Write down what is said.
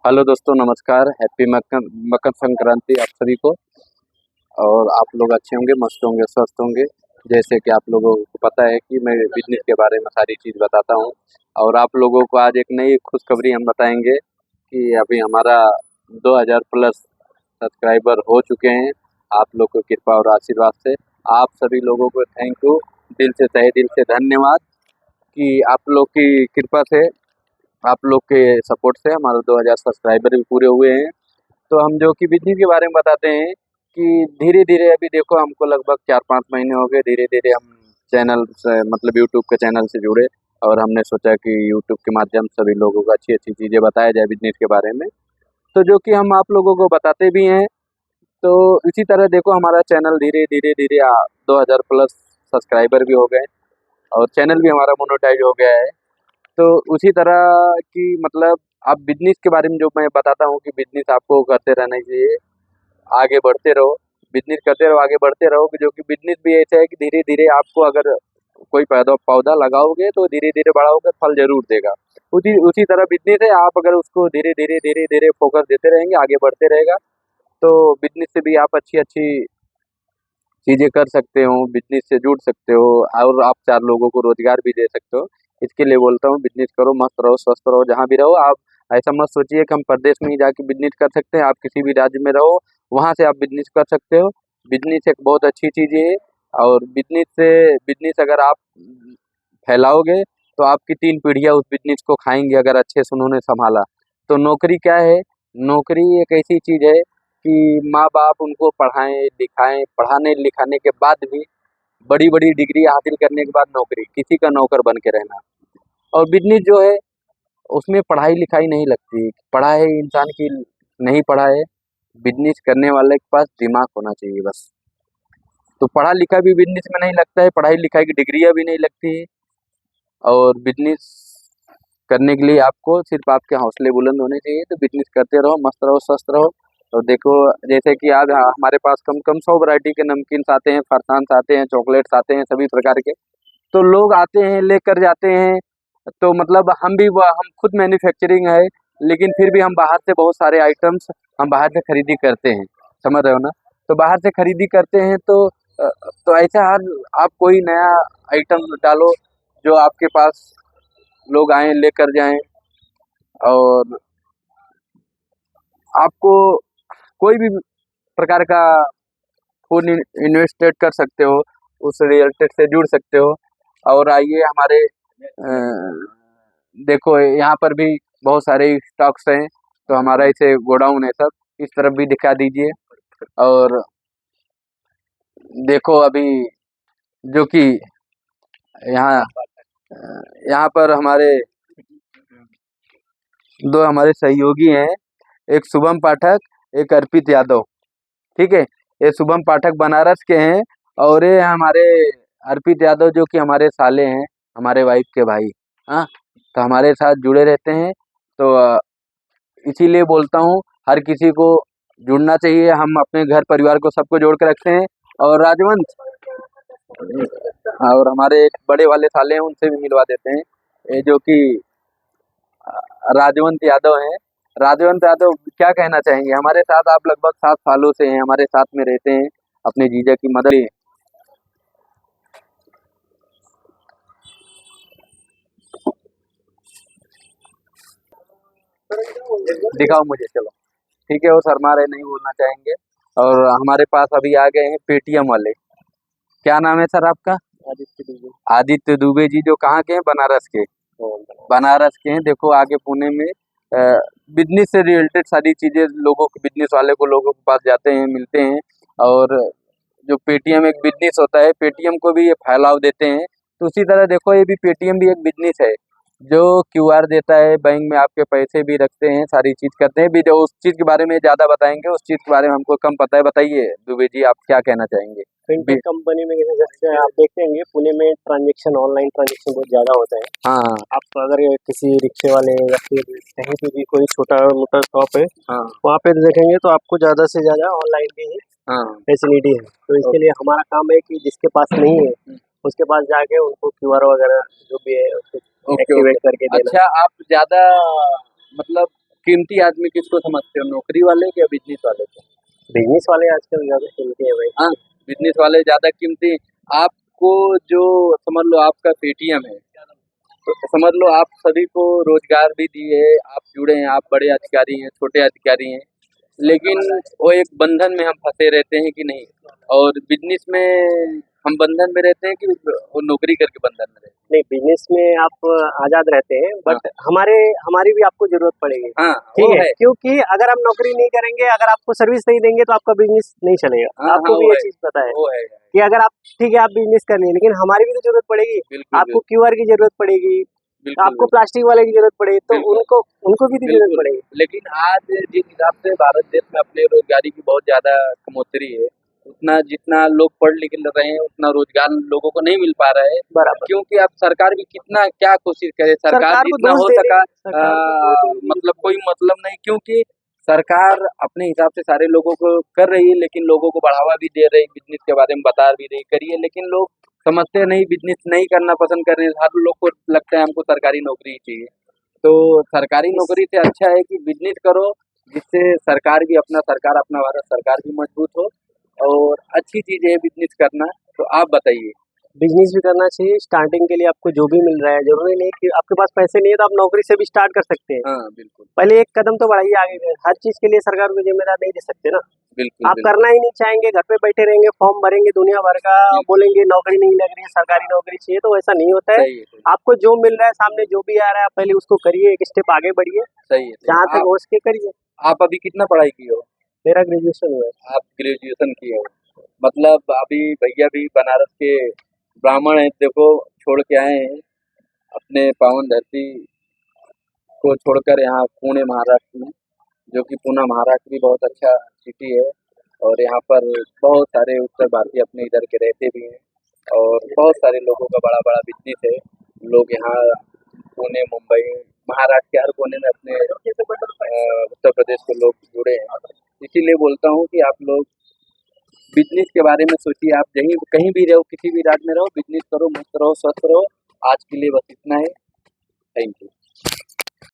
Hello दोस्तों, नमस्कार। Happy मकर मकर संक्रांति आप सभी को। और आप लोग अच्छे होंगे, मस्त होंगे, स्वस्थ होंगे। जैसे कि आप लोगों को पता है कि मैं बिजनेस के बारे में सारी चीज़ बताता हूँ। और आप लोगों को आज एक नई खुशखबरी हम बताएंगे कि अभी हमारा 2000 प्लस सब्सक्राइबर हो चुके हैं। आप लोग की कृपा और आशीर्वाद से आप सभी लोगों को थैंक यू, दिल से, तहे दिल से धन्यवाद कि आप लोग की कृपा से, आप लोग के सपोर्ट से हमारा 2000 सब्सक्राइबर भी पूरे हुए हैं। तो हम जो कि बिजनेस के बारे में बताते हैं कि धीरे-धीरे अभी देखो हमको लगभग 4-5 महीने हो गए, धीरे-धीरे हम चैनल से मतलब यूट्यूब के चैनल से जुड़े। और हमने सोचा कि यूट्यूब के माध्यम से सभी लोगों को अच्छी-अच्छी चीज़ें बताया जाए बिजनेस के बारे में। तो जो कि हम आप लोगों को बताते भी हैं। तो इसी तरह देखो हमारा चैनल धीरे-धीरे 2000 प्लस सब्सक्राइबर भी हो गए और चैनल भी हमारा मोनेटाइज़ हो गया है। तो उसी तरह की मतलब आप बिजनेस के बारे में जो मैं बताता हूँ कि बिजनेस आपको करते रहना चाहिए, आगे बढ़ते रहो, बिजनेस करते रहो, आगे बढ़ते रहो। कि जो कि बिजनेस भी ऐसा है कि धीरे-धीरे आपको अगर कोई पौधा पौधा लगाओगे तो धीरे-धीरे बड़ा होकर फल ज़रूर देगा। उसी उसी तरह बिजनेस है, आप अगर उसको धीरे-धीरे फोकस देते रहेंगे, आगे बढ़ते रहेगा, तो बिजनेस से भी आप अच्छी-अच्छी चीज़ें कर सकते हो, बिजनेस से जुड़ सकते हो और आप 4 लोगों को रोज़गार भी दे सकते हो। इसके लिए बोलता हूँ बिजनेस करो, मस्त रहो, स्वस्थ रहो, जहाँ भी रहो। आप ऐसा मत सोचिए कि हम प्रदेश में ही जाके बिजनेस कर सकते हैं, आप किसी भी राज्य में रहो, वहाँ से आप बिजनेस कर सकते हो। बिजनेस एक बहुत अच्छी चीज़ है और बिजनेस अगर आप फैलाओगे तो आपकी 3 पीढ़ियाँ उस बिजनेस को खाएँगी अगर अच्छे से उन्होंने सँभाला। तो नौकरी क्या है? नौकरी एक ऐसी चीज़ है कि माँ-बाप उनको पढ़ाएँ-लिखाएँ, पढ़ाने-लिखाने के बाद भी बड़ी-बड़ी डिग्री हासिल करने के बाद नौकरी, किसी का नौकर बन के रहना। और बिज़नेस जो है, उसमें पढ़ाई-लिखाई नहीं लगती। पढ़ा है इंसान की नहीं पढ़ा है, बिज़नेस करने वाले के पास दिमाग होना चाहिए बस। तो पढ़ा-लिखा भी बिज़नेस में नहीं लगता है, पढ़ाई-लिखाई की डिग्रियाँ भी नहीं लगती है। और बिज़नेस करने के लिए आपको सिर्फ़ आपके हौसले बुलंद होने चाहिए, तो बिज़नेस करते रहो, मस्त रहो, स्वस्थ रहो। और देखो जैसे कि आज हमारे पास कम-कम 100 वैरायटी के नमकीन्स आते हैं, फरसान्स आते हैं, चॉकलेट्स आते हैं, सभी प्रकार के। तो लोग आते हैं, लेकर जाते हैं। तो मतलब हम खुद मैन्युफैक्चरिंग है, लेकिन फिर भी हम बाहर से बहुत सारे आइटम्स हम बाहर से खरीदी करते हैं, समझ रहे हो ना? तो बाहर से खरीदी करते हैं तो ऐसा हर आप कोई नया आइटम डालो, जो आपके पास लोग आएँ, लेकर जाएँ। और आपको कोई भी प्रकार का फुल इन्वेस्टेड कर सकते हो, उस रियल एस्टेट से जुड़ सकते हो। और आइए हमारे देखो यहाँ पर भी बहुत सारे स्टॉक्स हैं, तो हमारा इसे गोडाउन है सब, इस तरफ भी दिखा दीजिए। और देखो अभी जो कि यहाँ यहाँ पर हमारे 2 हमारे सहयोगी हैं, एक शुभम पाठक, एक अर्पित यादव, ठीक है? ये शुभम पाठक बनारस के हैं और ये हमारे अर्पित यादव जो कि हमारे साले हैं, हमारे वाइफ के भाई। हाँ, तो हमारे साथ जुड़े रहते हैं। तो इसीलिए बोलता हूँ हर किसी को जुड़ना चाहिए। हम अपने घर परिवार को सबको जोड़ के रखते हैं। और राजवंश और हमारे एक बड़े वाले साले हैं, उनसे भी मिलवा देते हैं। ये जो कि राजवंत यादव हैं। राजवंत यादव क्या कहना चाहेंगे? हमारे साथ आप लगभग 7 सालों से हैं, हमारे साथ में रहते हैं, अपने जीजा की मदद। दिखाओ मुझे, चलो। ठीक है, वो शर्मा रहे, नहीं बोलना चाहेंगे। और हमारे पास अभी आ गए हैं पेटीएम वाले। क्या नाम है सर आपका? आदित्य दुबे। आदित्य दुबे जी, जो कहाँ के हैं? बनारस के। बनारस के हैं। देखो आगे पुणे में बिजनेस से रिलेटेड सारी चीज़ें लोगों को, बिजनेस वाले को लोगों के पास जाते हैं, मिलते हैं। और जो पेटीएम एक बिजनेस होता है, पेटीएम को भी ये फैलाव देते हैं। तो उसी तरह देखो ये भी पेटीएम भी एक बिजनेस है, जो क्यूआर देता है, बैंक में आपके पैसे भी रखते हैं, सारी चीज़ करते हैं। भी जो उस चीज़ के बारे में ज़्यादा बताएँगे, उस चीज़ के बारे में हमको कम पता है। बताइए दुबे जी, आप क्या कहना चाहेंगे? फिनटेक कंपनी में जैसे आप देखते होंगे पुणे में ट्रांजेक्शन, ऑनलाइन ट्रांजेक्शन बहुत ज़्यादा होता है। हाँ, आप अगर ये किसी रिक्शे वाले या फिर कहीं पे भी कोई छोटा-मोटा शॉप है, हाँ, वहाँ पे देखेंगे तो आपको ज़्यादा से ज़्यादा ऑनलाइन की ही हाँ। फैसिलिटी है। तो इसके लिए हमारा काम है कि जिसके पास नहीं है, उसके पास जाके उनको क्यूआर वगैरह जो भी है उसको ओके, ओके। एक्टिवेट करके देना। अच्छा, आप ज़्यादा मतलब कीमती आदमी किसको समझते हो, नौकरी वाले या बिजनेस वाले को? बिजनेस वाले आजकल ज्यादा कीमती है भाई। हाँ, बिजनेस वाले ज्यादा कीमती। आपको जो समझ लो आपका पेटीएम है, तो समझ लो आप सभी को रोजगार भी दिए, आप जुड़े हैं, आप बड़े अधिकारी हैं, छोटे अधिकारी हैं, लेकिन वो एक बंधन में हम फंसे रहते हैं कि नहीं। और बिजनेस में हम बंधन में रहते हैं कि वो नौकरी करके बंधन में रहते नहीं, बिजनेस में आप आजाद रहते हैं, हैं। बट हमारी भी आपको जरूरत पड़ेगी। हाँ, ठीक वो है, है। क्योंकि अगर हम नौकरी नहीं करेंगे, अगर आपको सर्विस नहीं देंगे तो आपका बिजनेस नहीं चलेगा। हाँ, आपको हाँ, भी वो ये है, चीज पता है वो है। कि अगर आप ठीक है आप बिजनेस कर लिए, लेकिन हमारी भी तो जरूरत पड़ेगी। बिल्कुल, आपको बिल्कुल, क्यूआर की जरूरत पड़ेगी, बिल्कुल, आपको बिल्कुल, प्लास्टिक वाले की जरूरत पड़ेगी, तो बिल्कुल, उनको उनको भी तो जरूरत बिल्कुल। पड़ेगी। लेकिन आज जिस हिसाब से भारत देश में अपने रोजगारी की बहुत ज़्यादा कमोतरी है, उतना जितना लोग पढ़ लिख रहे हैं, उतना रोजगार लोगों को नहीं मिल पा रहा है। बराबर। क्योंकि अब सरकार भी कितना क्या कोशिश करे, सरकार सरकार को जितना दोष हो देने सका सरकार को दोष देने की मतलब कोई मतलब नहीं, क्योंकि सरकार अपने हिसाब से सारे लोगों को कर रही है, लेकिन लोगों को बढ़ावा भी दे रही, बिजनेस के बारे में बता भी रही, करिए, लेकिन लोग समझते नहीं, बिजनेस नहीं करना पसंद कर रहे हैं। हर लोग को लगता है हमको सरकारी नौकरी ही चाहिए। तो सरकारी नौकरी से अच्छा है कि बिजनेस करो, जिससे सरकार अपना भारत सरकार भी मजबूत हो, और अच्छी चीज़ है बिजनेस करना। तो आप बताइए। बिजनेस भी करना चाहिए। स्टार्टिंग के लिए आपको जो भी मिल रहा है, जरूरी नहीं कि आपके पास पैसे नहीं है तो आप नौकरी से भी स्टार्ट कर सकते हैं। हाँ, बिल्कुल, पहले एक कदम तो बढ़ाइए आगे। हर चीज के लिए सरकार को जिम्मेदार नहीं दे सकते ना। बिल्कुल, आप बिल्कुल, करना ही नहीं चाहेंगे, घर पे बैठे रहेंगे, फॉर्म भरेंगे दुनिया भर का, बिल्कुल, बोलेंगे नौकरी नहीं लग रही है, सरकारी नौकरी चाहिए, तो ऐसा नहीं होता है। सही है, सही, आपको जो मिल रहा है सामने, जो भी आ रहा है, आप पहले उसको करिए, एक स्टेप आगे बढ़िए, सही है, सही जहाँ है। तक हो सके करिए। आप अभी कितना पढ़ाई किए हो? मेरा ग्रेजुएशन हुआ है। आप ग्रेजुएशन किए हो, मतलब अभी भैया भी बनारस के ब्राह्मण हैं, देखो छोड़ के आए हैं अपने पावन धरती को छोड़कर यहाँ पुणे महाराष्ट्र में, जो कि पुणे महाराष्ट्र भी बहुत अच्छा सिटी है, और यहाँ पर बहुत सारे उत्तर भारतीय अपने इधर के रहते भी हैं, और बहुत सारे लोगों का बड़ा बड़ा बिजनेस है। लोग यहाँ पुणे, मुंबई, महाराष्ट्र के हर कोने में अपने उत्तर प्रदेश के लोग जुड़े हैं। इसीलिए बोलता हूँ कि आप लोग बिजनेस के बारे में सोचिए। आप कहीं भी रहो, किसी भी राज्य में रहो, बिजनेस करो, मस्त रहो, स्वस्थ रहो। आज के लिए बस इतना है। Thank you.